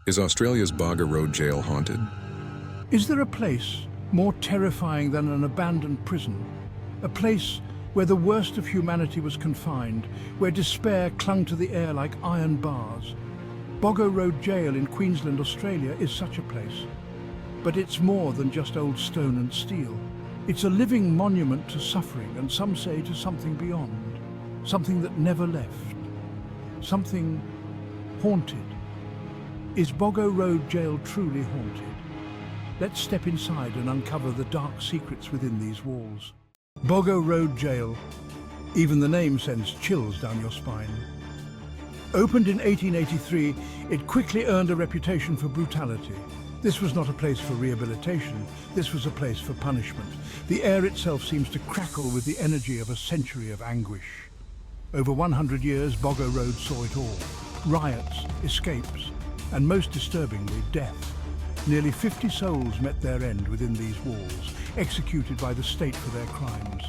Is Australia's Boggo Road Jail haunted? Is there a place more terrifying than an abandoned prison? A place where the worst of humanity was confined, where despair clung to the air like iron bars. Boggo Road Jail in Queensland, Australia is such a place. But it's more than just old stone and steel. It's a living monument to suffering, and some say to something beyond. Something that never left. Something haunted. Is Boggo Road Jail truly haunted? Let's step inside and uncover the dark secrets within these walls. Boggo Road Jail. Even the name sends chills down your spine. Opened in 1883, it quickly earned a reputation for brutality. This was not a place for rehabilitation, this was a place for punishment. The air itself seems to crackle with the energy of a century of anguish. Over 100 years, Boggo Road saw it all. Riots, escapes, and most disturbingly, death. Nearly 50 souls met their end within these walls, executed by the state for their crimes.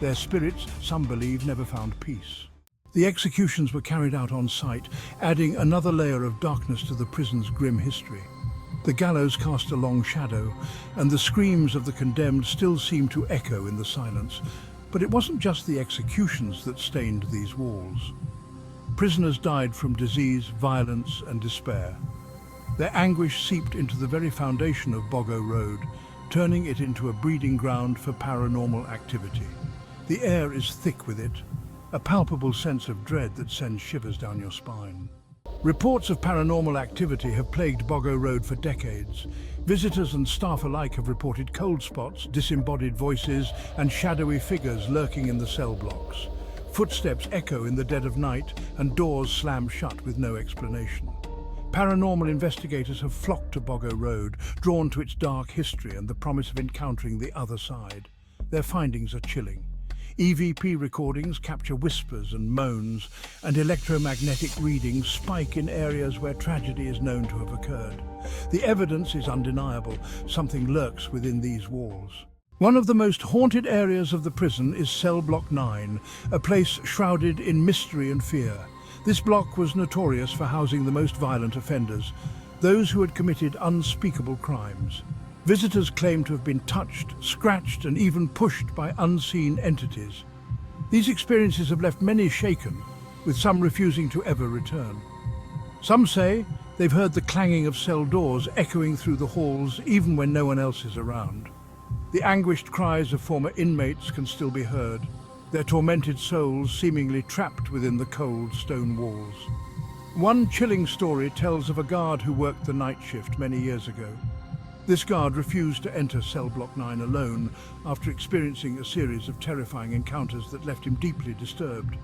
Their spirits, some believe, never found peace. The executions were carried out on site, adding another layer of darkness to the prison's grim history. The gallows cast a long shadow, and the screams of the condemned still seem to echo in the silence. But it wasn't just the executions that stained these walls. Prisoners died from disease, violence, and despair. Their anguish seeped into the very foundation of Boggo Road, turning it into a breeding ground for paranormal activity. The air is thick with it, a palpable sense of dread that sends shivers down your spine. Reports of paranormal activity have plagued Boggo Road for decades. Visitors and staff alike have reported cold spots, disembodied voices, and shadowy figures lurking in the cell blocks. Footsteps echo in the dead of night, and doors slam shut with no explanation. Paranormal investigators have flocked to Boggo Road, drawn to its dark history and the promise of encountering the other side. Their findings are chilling. EVP recordings capture whispers and moans, and electromagnetic readings spike in areas where tragedy is known to have occurred. The evidence is undeniable. Something lurks within these walls. One of the most haunted areas of the prison is Cell Block 9, a place shrouded in mystery and fear. This block was notorious for housing the most violent offenders, those who had committed unspeakable crimes. Visitors claim to have been touched, scratched, and even pushed by unseen entities. These experiences have left many shaken, with some refusing to ever return. Some say they've heard the clanging of cell doors echoing through the halls even when no one else is around. The anguished cries of former inmates can still be heard, their tormented souls seemingly trapped within the cold stone walls. One chilling story tells of a guard who worked the night shift many years ago. This guard refused to enter Cell Block 9 alone after experiencing a series of terrifying encounters that left him deeply disturbed.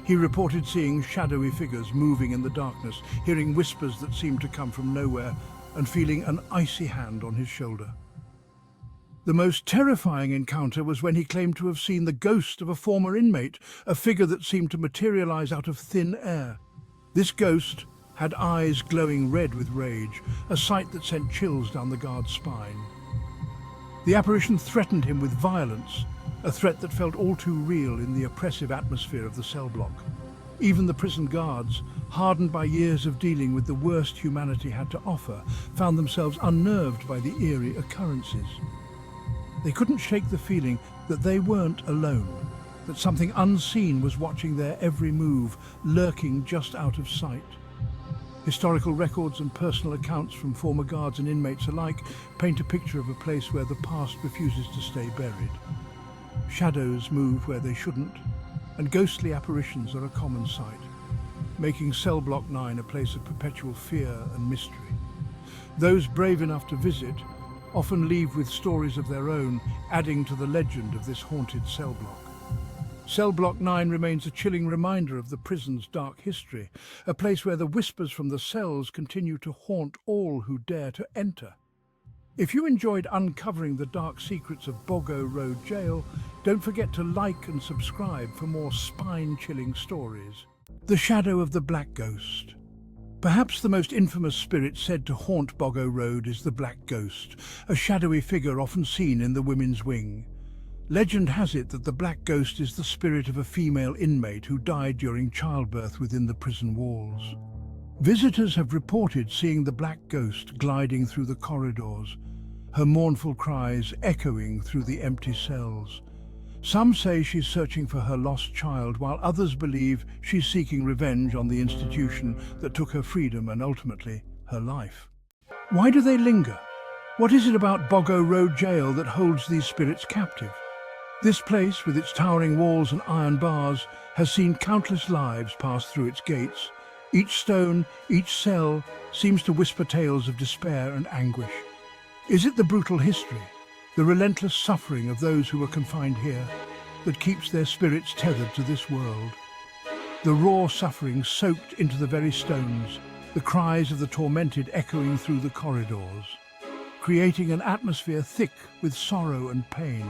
He reported seeing shadowy figures moving in the darkness, hearing whispers that seemed to come from nowhere, and feeling an icy hand on his shoulder. The most terrifying encounter was when he claimed to have seen the ghost of a former inmate, a figure that seemed to materialize out of thin air. This ghost had eyes glowing red with rage, a sight that sent chills down the guard's spine. The apparition threatened him with violence, a threat that felt all too real in the oppressive atmosphere of the cell block. Even the prison guards, hardened by years of dealing with the worst humanity had to offer, found themselves unnerved by the eerie occurrences. They couldn't shake the feeling that they weren't alone, that something unseen was watching their every move, lurking just out of sight. Historical records and personal accounts from former guards and inmates alike paint a picture of a place where the past refuses to stay buried. Shadows move where they shouldn't, and ghostly apparitions are a common sight, making Cell Block 9 a place of perpetual fear and mystery. Those brave enough to visit often leave with stories of their own, adding to the legend of this haunted cell block. Cell Block 9 remains a chilling reminder of the prison's dark history, a place where the whispers from the cells continue to haunt all who dare to enter. If you enjoyed uncovering the dark secrets of Boggo Road Jail, don't forget to like and subscribe for more spine-chilling stories. The shadow of the Black Ghost. Perhaps the most infamous spirit said to haunt Boggo Road is the Black Ghost, a shadowy figure often seen in the women's wing. Legend has it that the Black Ghost is the spirit of a female inmate who died during childbirth within the prison walls. Visitors have reported seeing the black ghost gliding through the corridors, her mournful cries echoing through the empty cells. Some say she's searching for her lost child, while others believe she's seeking revenge on the institution that took her freedom and ultimately her life. Why do they linger? What is it about Boggo Road Jail that holds these spirits captive? This place, with its towering walls and iron bars, has seen countless lives pass through its gates. Each stone, each cell, seems to whisper tales of despair and anguish. Is it the brutal history, the relentless suffering of those who were confined here, that keeps their spirits tethered to this world? The raw suffering soaked into the very stones, the cries of the tormented echoing through the corridors, creating an atmosphere thick with sorrow and pain.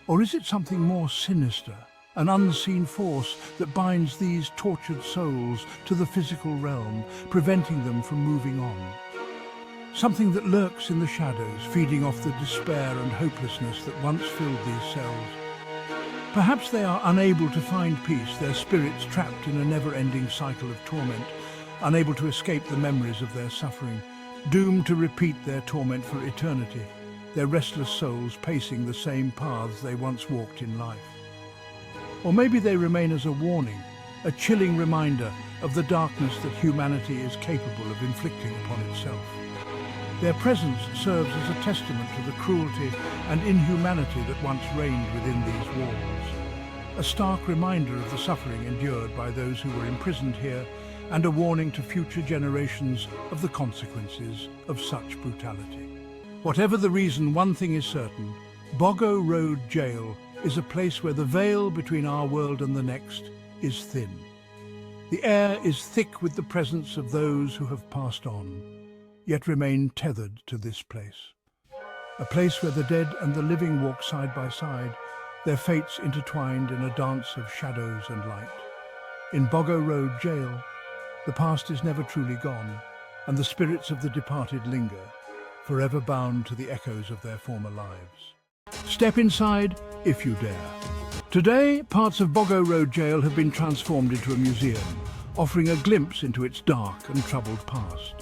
Or is it something more sinister, an unseen force that binds these tortured souls to the physical realm, preventing them from moving on? Something that lurks in the shadows, feeding off the despair and hopelessness that once filled these cells. Perhaps they are unable to find peace, their spirits trapped in a never-ending cycle of torment, unable to escape the memories of their suffering, doomed to repeat their torment for eternity, their restless souls pacing the same paths they once walked in life. Or maybe they remain as a warning, a chilling reminder of the darkness that humanity is capable of inflicting upon itself. Their presence serves as a testament to the cruelty and inhumanity that once reigned within these walls. A stark reminder of the suffering endured by those who were imprisoned here, and a warning to future generations of the consequences of such brutality. Whatever the reason, one thing is certain: Boggo Road Jail is a place where the veil between our world and the next is thin. The air is thick with the presence of those who have passed on, yet remain tethered to this place. A place where the dead and the living walk side by side, their fates intertwined in a dance of shadows and light. In Boggo Road Jail, the past is never truly gone, and the spirits of the departed linger, forever bound to the echoes of their former lives. Step inside if you dare. Today, parts of Boggo Road Jail have been transformed into a museum, offering a glimpse into its dark and troubled past.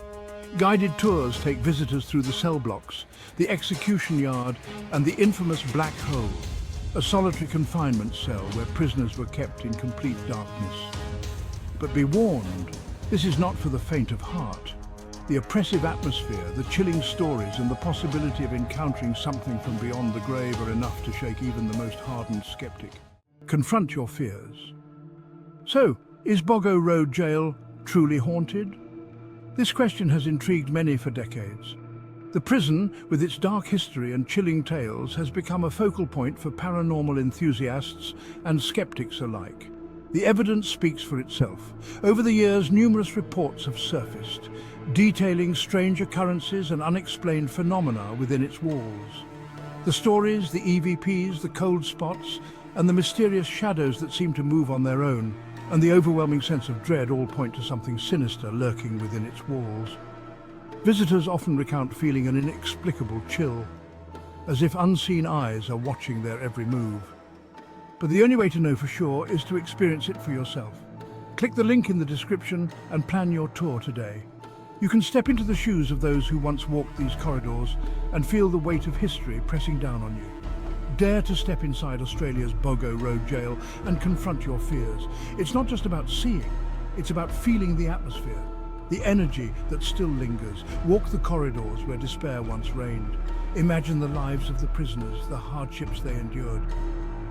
Guided tours take visitors through the cell blocks, the execution yard, and the infamous Black Hole, a solitary confinement cell where prisoners were kept in complete darkness. But be warned, this is not for the faint of heart. The oppressive atmosphere, the chilling stories, and the possibility of encountering something from beyond the grave are enough to shake even the most hardened skeptic. Confront your fears. So, is Boggo Road Jail truly haunted? This question has intrigued many for decades. The prison, with its dark history and chilling tales, has become a focal point for paranormal enthusiasts and skeptics alike. The evidence speaks for itself. Over the years, numerous reports have surfaced, detailing strange occurrences and unexplained phenomena within its walls. The stories, the EVPs, the cold spots, and the mysterious shadows that seem to move on their own, and the overwhelming sense of dread all point to something sinister lurking within its walls. Visitors often recount feeling an inexplicable chill, as if unseen eyes are watching their every move. But the only way to know for sure is to experience it for yourself. Click the link in the description and plan your tour today. You can step into the shoes of those who once walked these corridors and feel the weight of history pressing down on you. Dare to step inside Australia's Boggo Road Jail and confront your fears. It's not just about seeing, it's about feeling the atmosphere, the energy that still lingers. Walk the corridors where despair once reigned. Imagine the lives of the prisoners, the hardships they endured,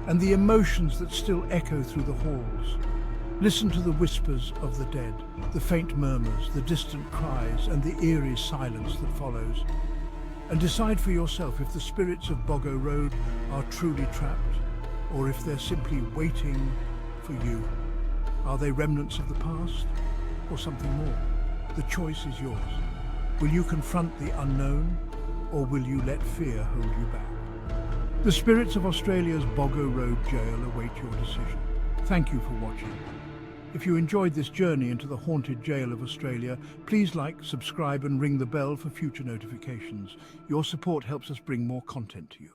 and the emotions that still echo through the halls. Listen to the whispers of the dead, the faint murmurs, the distant cries, and the eerie silence that follows. And decide for yourself if the spirits of Boggo Road are truly trapped, or if they're simply waiting for you. Are they remnants of the past, or something more? The choice is yours. Will you confront the unknown, or will you let fear hold you back? The spirits of Australia's Boggo Road Jail await your decision. Thank you for watching. If you enjoyed this journey into the haunted jail of Australia, please like, subscribe and ring the bell for future notifications. Your support helps us bring more content to you.